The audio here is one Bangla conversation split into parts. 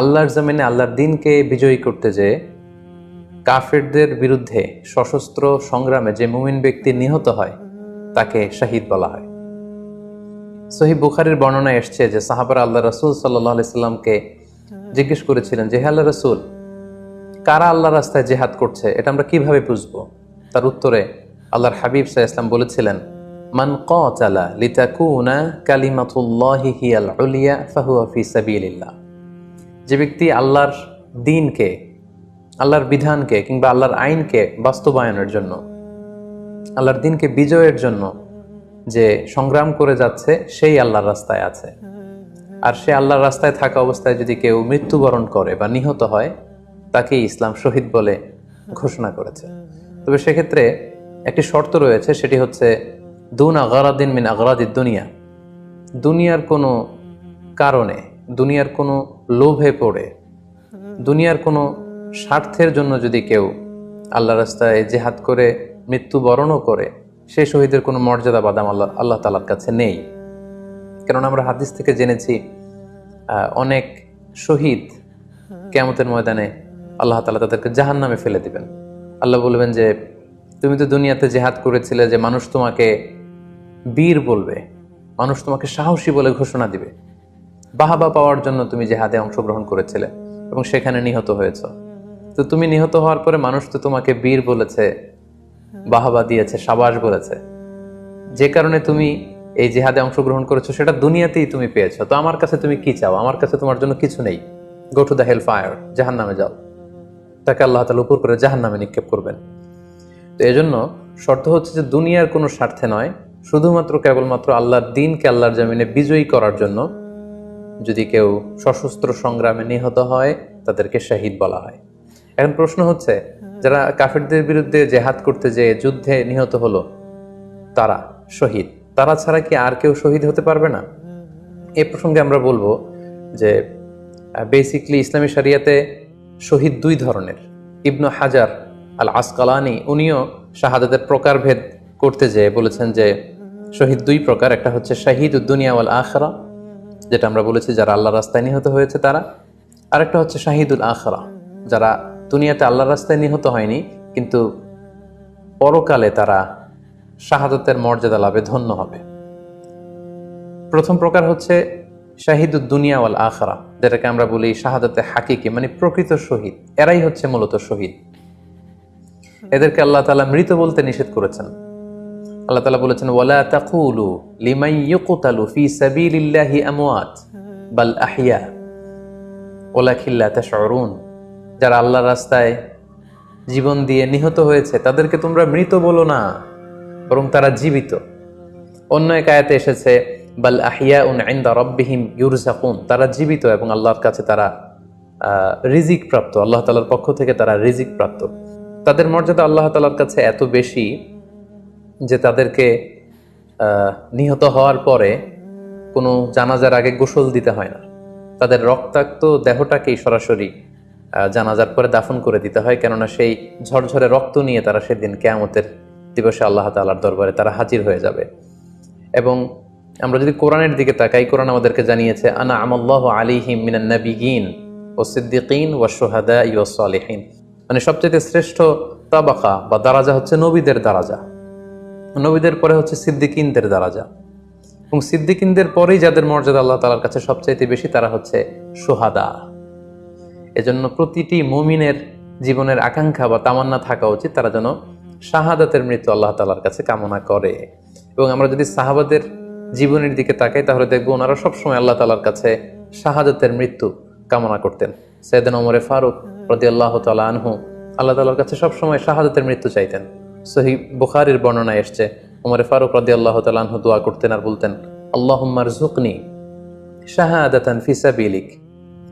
আল্লাহর জমিনে আল্লাহর দিনকে বিজয়ী করতে যেয়ে কাফেরদের বিরুদ্ধে সশস্ত্র সংগ্রামে যে মুমিন ব্যক্তি নিহত হয় তাকে শাহিদ বলা হয়। সহিহ বুখারীর বর্ণনায় এসছে যে সাহাবারা আল্লাহ রাসূল সাল্লাল্লাহু আলাইহি সাল্লামকে জিজ্ঞেস করেছিলেন যে হে আল্লাহ রাসূল, কারা আল্লাহর রাস্তায় জিহাদ করছে এটা আমরা কিভাবে বুঝবো? তার উত্তরে আল্লাহর হাবিব সাল্লাল্লাহু আলাইহি সাল্লাম বলেছিলেন, মান কাতালা লিতাকুনা কালিমাতুল্লাহি হিয়াল উলিয়া ফাহুয়া ফি সাবিলিল্লাহ। যে ব্যক্তি আল্লাহর দ্বীনকে, আল্লাহর বিধানকে কিংবা আল্লাহর আইনকে বাস্তবায়নের জন্য, আল্লাহর দ্বীনকে বিজয়ের জন্য যে সংগ্রাম করে যাচ্ছে সেই আল্লাহর রাস্তায় আছে। আর সে আল্লাহর রাস্তায় থাকা অবস্থায় যদি কেউ মৃত্যুবরণ করে বা নিহত হয় তাকে ইসলাম শহীদ বলে ঘোষণা করেছে। তবে সেক্ষেত্রে একটি শর্ত রয়েছে, সেটি হচ্ছে দুন আগারাদিন মিন আগারাদিদ দুনিয়া। দুনিয়ার কোনো কারণে, দুনিয়ার কোনো লোভে পড়ে, দুনিয়ার কোনো স্বার্থের জন্য যদি কেউ আল্লাহ রাস্তায় জেহাদ করে মৃত্যুবরণও করে, সেই শহীদের কোনো মর্যাদা বাদাম আল্লাহ তাআলার কাছে নেই। কারণ আমরা হাদিস থেকে জেনেছি অনেক শহীদ কিয়ামতের ময়দানে আল্লাহ তাআলা তাদেরকে জাহান্নামে ফেলে দিবেন। আল্লাহ বলবেন যে তুমি তো দুনিয়াতে জেহাদ করেছিলে, যে মানুষ তোমাকে বীর বলবে, মানুষ তোমাকে সাহসী বলে ঘোষণা দিবে, বাহাবা পাওয়ার জন্য তুমি জেহাদে অংশগ্রহণ করেছিলে এবং সেখানে নিহত হয়েছ। তো তুমি নিহত হওয়ার পরে মানুষ তো তোমাকে বীর বলেছে, বাহাবা দিয়েছে, সাবাস বলেছে, যে কারণে তুমি এই জিহাদে অংশগ্রহণ করেছো সেটা দুনিয়াতেই তুমি পেয়েছো। তো আমার কাছে তুমি কি চাও? আমার কাছে তোমার জন্য কিছু নেই। Go to the hell fire, জাহান্নামে যাও। তাকে আল্লাহ তাআলা উপর করে জাহান্নামে নিক্ষেপ করবেন। তো এজন্য শর্ত হচ্ছে যে দুনিয়ার কোনো স্বার্থে নয়, শুধুমাত্র কেবলমাত্র আল্লাহর দ্বীনকে আল্লাহর জমিনে বিজয়ী করার জন্য যদি কেউ সশস্ত্র সংগ্রামে নিহত হয় তাদেরকে শাহিদ বলা হয়। এখন প্রশ্ন হচ্ছে, যারা কাফেরদের বিরুদ্ধে জেহাদ করতে যেয়ে যুদ্ধে নিহত হলো তারা শহীদ, তারা ছাড়া কি আর কেউ শহীদ হতে পারবে না? এই প্রসঙ্গে আমরা বলবো যে বেসিকলি ইসলামী শরিয়াতে শহীদ দুই ধরনের। ইবনু হাজার আল আসকালানি উনিও শাহাদাতের প্রকারভেদ করতে যেয়ে বলেছেন যে শহীদ দুই প্রকার। একটা হচ্ছে শাহিদুদ দুনিয়া ওয়াল আখিরা, যেটা আমরা বলেছি যারা আল্লাহর রাস্তায় নিহত হয়েছে তারা। আরেকটা হচ্ছে শাহিদুল আখিরা, যারা দুনিয়াতে আল্লাহর রাস্তায় নিহত হয়নি কিন্তু পরকালে তারা শাহাদাতের মর্যাদা লাভে ধন্য হবে। প্রথম প্রকার হচ্ছে শাহিদুদ দুনিয়া ওয়াল আখিরা, যেটাকে আমরা বলি শাহাদাতে হাকিকি, মানে প্রকৃত শহীদ। এরাই হচ্ছে মূলত শহীদ। এদেরকে আল্লাহ তাআলা মৃত বলতে নিষেধ করেছেন। আল্লাহ তাআলা বলেছেন, ওয়ালা তাকুলু লিমান ইউকতালু ফি সাবিলিল্লাহি আমওয়াত বাল আহইয়া ওয়ালাকিন লা তাশউরুন। যারা আল্লাহর রাস্তায় জীবন দিয়ে নিহত হয়েছে তাদেরকে তোমরা মৃত বলো না, বরং তারা জীবিত। অন্য এক আয়াতে এসেছে বাল আহইয়াউন ইনদা রাব্বিহিম ইউরযাকুন, তারা জীবিত এবং আল্লাহর কাছে তারা রিজিক প্রাপ্ত, আল্লাহ তাআলার পক্ষ থেকে তারা রিজিক প্রাপ্ত। তাদের মর্যাদা আল্লাহ তাআলার কাছে এত বেশি যে তাদেরকে নিহত হওয়ার পরে কোনো জানাজার আগে গোসল দিতে হয় না। তাদের রক্তাক্ত দেহটাকেই সরাসরি জানাজার পরে দাফন করে দিতে হয়, কেননা সেই ঝরঝরে রক্ত নিয়ে তারা সেদিন কিয়ামতের দিবসে আল্লাহ তাআলার দরবারে তারা হাজির হয়ে যাবে। এবং আমরা যদি কোরআনের দিকে তাকাই, কোরআন আমাদেরকে জানিয়েছে আনা আমাল্লাহু আলাইহিম মিনান নাবিয়িন ওয়াস সিদ্দিকিন ওয়াশ শুহাদাই ওয়াস সালিহিন, মানে সবচেয়ে শ্রেষ্ঠ তাবাকা বা দারাজা হচ্ছে নবীদের দারাজা, নবীদের পরে হচ্ছে সিদ্দিকিনদের দারাজা, এবং সিদ্দিকিনদের পরেই যাদের মর্যাদা আল্লাহ তাআলার কাছে সবচাইতে বেশি তারা হচ্ছে শুহাদা। এজন্য প্রতিটি মুমিনের জীবনের আকাঙ্ক্ষা বা তামান্না থাকা উচিত তারা যেন শাহাদাতের মৃত্যু আল্লাহ তাআলার কাছে কামনা করে। এবং আমরা যদি সাহাবাদের জীবনের দিকে তাকাই তাহলে দেখবো ওনারা সবসময় আল্লাহ তাআলার কাছে শাহাদাতের মৃত্যু কামনা করতেন। সাইয়েদনা ওমর ফারুক রাদিয়াল্লাহু তাআলা আনহু আল্লাহ তাআলার কাছে সবসময় শাহাদাতের মৃত্যু চাইতেন। সহিহ বুখারীর বর্ণনায় এসেছে ওমর ফারুক রাদিয়াল্লাহু তাআলা আনহু দোয়া করতেন আর বলতেন, আল্লাহুম্মা রযুকনি শাহাদাতান ফি সাবিলিক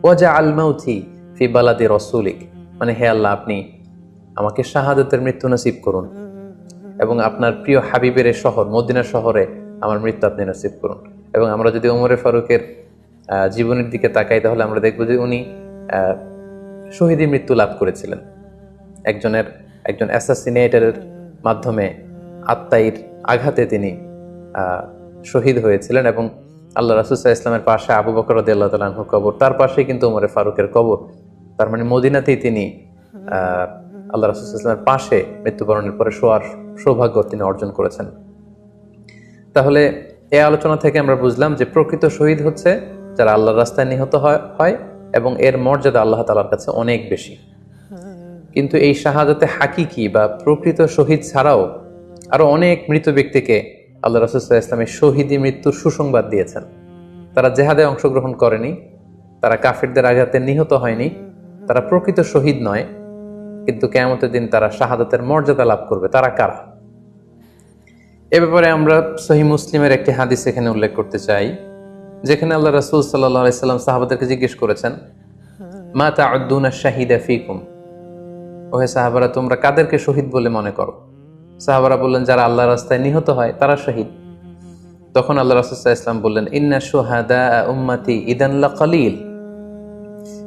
ওয়াজআল মাউতি ফি বালাদি রাসূলিক, মানে হে আল্লাহ আপনি আমাকে শাহাদাতের মৃত্যু নসিব করুন এবং আপনার প্রিয় হাবিবের শহর মদিনা শহরে আমার মৃত্যু আপনি নসিব করুন। এবং আমরা যদি ওমর ফারুকের জীবনের দিকে তাকাই তাহলে আমরা দেখব যে উনি শহীদি মৃত্যু লাভ করেছিলেন। একজন অ্যাসাসিনেটরের মাধ্যমে আত্মাইর আঘাতে তিনি শহীদ হয়েছিলেন এবং আল্লাহ রাসূল সাল্লাল্লাহু আলাইহি ইসলামের পাশে আবু বকর রাদিয়াল্লাহু তাআলা আনহুর কবর, তার পাশেই কিন্তু ওমর ফারুকের কবর। তার মানে মদিনাতেই তিনি আল্লাহ রাসূল সাল্লাল্লাহু আলাইহি ইসলামের পাশে মৃত্যুবরণের পরে শোয়ার সৌভাগ্য তিনি অর্জন করেছেন। তাহলে এই আলোচনা থেকে আমরা বুঝলাম যে প্রকৃত শহীদ হচ্ছে যারা আল্লাহর রাস্তায় নিহত হয় এবং এর মর্যাদা আল্লাহ তাআলার কাছে অনেক বেশি। কিন্তু এই শাহাদাতে হাকিকি বা প্রকৃত শহীদ ছাড়াও আরো অনেক মৃত ব্যক্তিকে আল্লাহ রাসূল সাল্লাল্লাহু আলাইহি ইসলামের শহীদি মৃত্যুর সুসংবাদ দিয়েছেন। তারা জেহাদে অংশগ্রহণ করেনি, তারা কাফিরদের আঘাতে নিহত হয়নি, তারা প্রকৃত শহীদ নয়, কিন্তু কিয়ামতের দিন তারা শাহাদাতের মর্যাদা লাভ করবে। তারা কারা? এ ব্যাপারে আমরা সহিহ মুসলিমের একটি হাদিস এখানে উল্লেখ করতে চাই, যেখানে আল্লাহ রাসূল সাল্লাল্লাহু আলাইহি সাল্লাম সাহাবাদেরকে জিজ্ঞেস করেছেন, মা তাউদ্দুনা শাহিদা ফিকুম, ওহে সাহাবারা তোমরা কাদেরকে শহীদ বলে মনে করো? সাহাবারা বললেন, যারা আল্লাহর রাস্তায় নিহত হয় তারা শহীদ। তখন আল্লাহ রাসূল সাল্লাল্লাহু আলাইহি সাল্লাম বললেন, ইন্না শুহাদা উম্মতি ইদান লাকালিল,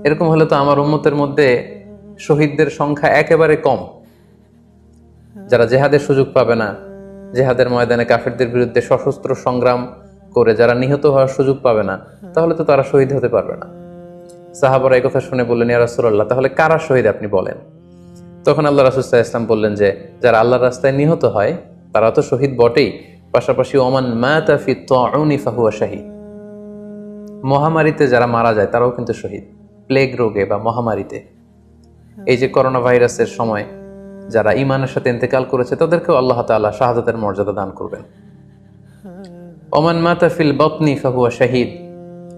এরকম হলে তো আমার উম্মতের মধ্যে শহীদদের সংখ্যা একেবারে কম। যারা জেহাদের সুযোগ পাবে না, জেহাদের ময়দানে কাফিরদের বিরুদ্ধে সশস্ত্র সংগ্রাম করে যারা নিহত হওয়ার সুযোগ পাবে না, তাহলে তো তারা শহীদ হতে পারবে না। সাহাবারা এই কথা শুনে বললেন, ইয়া রাসূলুল্লাহ, তাহলে কারা শহীদ আপনি বলেন। তখন আল্লাহ রাসূল সাল্লাল্লাহু আলাইহি ওয়াসাল্লাম বললেন যে যারা আল্লাহর রাস্তায় নিহত হয় তারা তো শহীদ বটেই, পাশাপাশি ওমান মাতা ফি তাউনি ফাহুয়া শাহীদ, মহামারীতে যারা মারা যায় তারাও কিন্তু শহীদ। প্লেগ রোগে বা মহামারীতে, এই যে করোনা ভাইরাসের সময় যারা ঈমানের সাথে ইন্তেকাল করেছে তাদেরকেও আল্লাহ তাআলা শাহাদাতের মর্যাদা দান করবেন। ওমান মাতা ফিল বাতনি ফাহুয়া শাহীদ,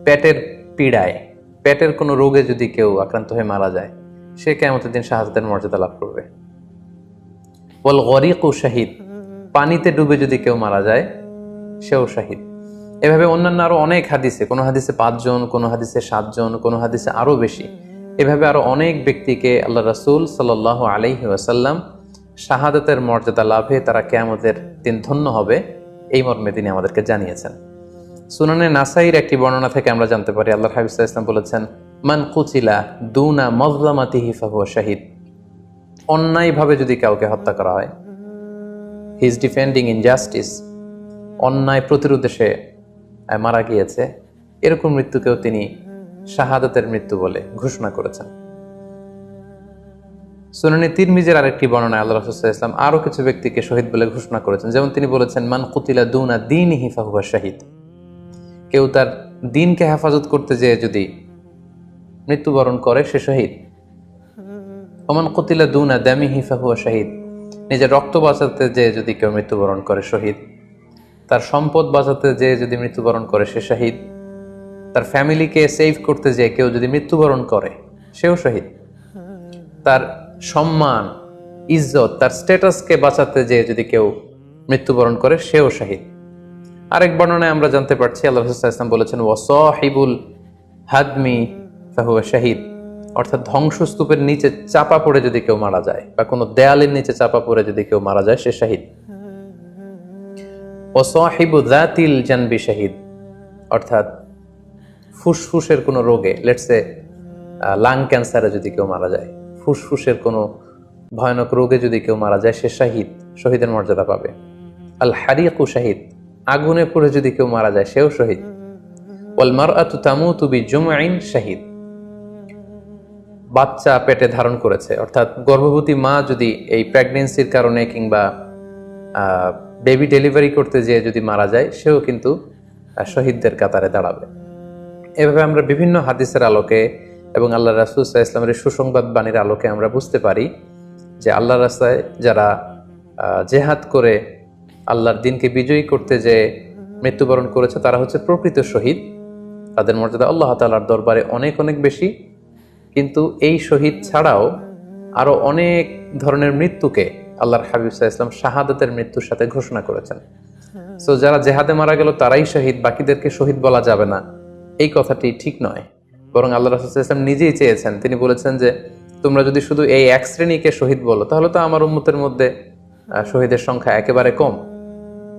পেটের পীড়ায়, পেটের কোনো রোগে যদি কেউ আক্রান্ত হয়ে মারা যায় সে কিয়ামতের দিন শাহাদাতের মর্যাদা লাভ করবে। ওয়াল গরিকু শাহীদ, পানিতে ডুবে যদি কেউ মারা যায় সেও শাহীদ। এভাবে অন্যান্য আরো অনেক হাদিসে, কোনো হাদিসে 5 জন, কোনো হাদিসে 7 জন, কোনো হাদিসে আরো বেশি, এভাবে আরো অনেক ব্যক্তিকে আল্লাহ রাসূল সাল্লাল্লাহু আলাইহি ওয়াসাল্লাম শাহাদাতের মর্যাদা লাভে তারা কিয়ামতের দিন ধন্য হবে এই মর্মে তিনি আমাদেরকে জানিয়েছেন। সুনানে নাসাইর একটি বর্ণনা থেকে আমরা জানতে পারি, আল্লাহর হাবিব সাল্লাল্লাহু আলাইহি ওয়াসাল্লাম বলেছেন, মান কুতিলা দুনা মাজলামাতিহি ফাহুয়া শাহীদ, অন্যায়ভাবে যদি কাউকে হত্যা করা হয়, হি ইজ ডিফেন্ডিং ইনজাস্টিস, অন্যায় প্রতিরোধে সে মারা গিয়েছে, এরকম মৃত্যুকেও তিনি শাহাদাতের মৃত্যু বলে ঘোষণা করেছেন। সুনানে তিরমিজির আরেকটি বর্ণনায় আল্লাহ রাসূল সাল্লাল্লাহু আলাইহি ওয়াসাল্লাম আরো কিছু ব্যক্তিকে শহীদ বলে ঘোষণা করেছেন। যেমন তিনি বলেছেন, মান কুতিলা দুনা দীনিহি ফাহুয়া শাহীদ, কেউ তার দ্বীনকে হেফাজত করতে যেয়ে যদি মৃত্যুবরণ করে সে শহীদ। ওমান কুতিলা দুনা দামিহি ফাহুয়া শাহীদ, নিজের রক্ত বাঁচাতে যেয়ে যদি কেউ মৃত্যুবরণ করে শহীদ। তার সম্পদ বাঁচাতে যেয়ে যদি মৃত্যুবরণ করে সে শহীদ। তার ফ্যামিলিকে সেভ করতে যেয়ে কেউ যদি মৃত্যুবরণ করে সেও শহীদ। তার সম্মান, ইজ্জত, তার স্ট্যাটাসকে বাঁচাতে যেয়ে যদি কেউ মৃত্যুবরণ করে সেও শহীদ। আরেক বর্ণনায় আমরা জানতে পারছি, আল্লাহ রাসূল সাল্লাল্লাহু আলাইহি ওয়াসাল্লাম বলেছেন, ওয়াসাহিবুল হাদমি ফাহুয়া শাহীদ, অর্থাৎ ধ্বংসস্তূপের নিচে চাপা পড়ে যদি কেউ মারা যায় বা কোনো দেয়ালের নিচে চাপা পড়ে যদি কেউ মারা যায় সে শহীদ। ওয়াসাহিবু যাতিল জানবি শাহীদ, অর্থাৎ ফুসফুসের কোনো রোগে, লেটসে লাং ক্যান্সারে যদি কেউ মারা যায়, ফুসফুসের কোনো ভয়ানক রোগে যদি কেউ মারা যায় সে শাহীদ, শহীদের মর্যাদা পাবে। আল হারিকু শাহীদ, আগুনে পুড়ে যদি কেউ মারা যায় সেও শহীদ। ওয়াল মারআতু তামুতু বিজুমঈন শাহীদ, বাচ্চা পেটে ধারণ করেছে, অর্থাৎ গর্ভবতী মা যদি এই প্রেগন্যান্সির কারণে কিংবা বেবি ডেলিভারি করতে যেয়ে যদি মারা যায় সেও কিন্তু শহীদদের কাতারে দাঁড়াবে। এভাবে আমরা বিভিন্ন হাদিসের আলোকে এবং আল্লাহ রাসূল সাল্লাল্লাহু আলাইহি ওয়াসাল্লামের সুসংবাদ বাণীর আলোকে আমরা বুঝতে পারি যে আল্লাহর রাস্তায় যারা জেহাদ করে আল্লাহর দ্বীনকে বিজয়ী করতে যে মৃত্যুবরণ করেছে তারা হচ্ছে প্রকৃত শহীদ। তাদের মর্যাদা আল্লাহ তাআলার দরবারে অনেক অনেক বেশি। কিন্তু এই শহীদ ছাড়াও আরো অনেক ধরনের মৃত্যুকে আল্লাহর হাবিব সাল্লাল্লাহু আলাইহি ওয়াসাল্লাম শাহাদাতের মৃত্যুর সাথে ঘোষণা করেছেন। সো যারা জেহাদে মারা গেল তারাই শহীদ, বাকিদেরকে শহীদ বলা যাবে না, এই কথাটি ঠিক নয়। বরং আল্লাহ রাসূল সাল্লাল্লাহু আলাইহি ওয়াসাল্লাম নিজেই চেয়েছেন, তিনি বলেছেন যে তোমরা যদি শুধু এই এক শ্রেণীকে শহীদ বলো তাহলে তো আমার উম্মতের মধ্যে শহীদের সংখ্যা একেবারে কম।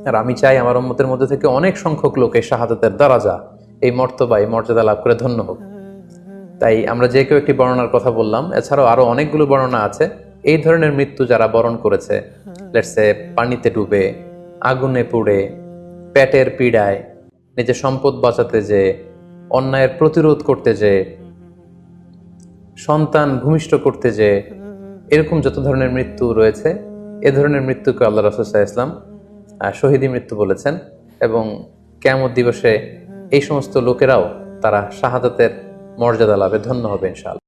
আর আমি চাই আমার উম্মতের মধ্যে থেকে অনেক সংখ্যক লোক এই শাহাদাতের দারাজা, এই মর্তবা, এই মর্যাদা লাভ করে ধন্য হোক। তাই আমরা যে কেউ একটি বর্ণনার কথা বললাম, এছাড়াও আরো অনেকগুলো বর্ণনা আছে এই ধরনের মৃত্যু যারা বরণ করেছে, লেটসে পানিতে ডুবে, আগুনে পুড়ে, পেটের পীড়ায়, নিজের সম্পদ বাঁচাতে যে, অন্যায়ের প্রতিরোধ করতে যে, সন্তান ভূমিষ্ঠ করতে যে, এরকম যত ধরনের মৃত্যু রয়েছে, এ ধরনের মৃত্যুকে আল্লাহ রাসূল সাল্লাল্লাহু আলাইহি ওয়াসাল্লাম শহীদী মৃত্যু বলেছেন। এবং কিয়ামত দিবসে এই সমস্ত লোকেরাও তারা শাহাদাতের মর্যাদা লাভে ধন্য হবে ইনশাআল্লাহ।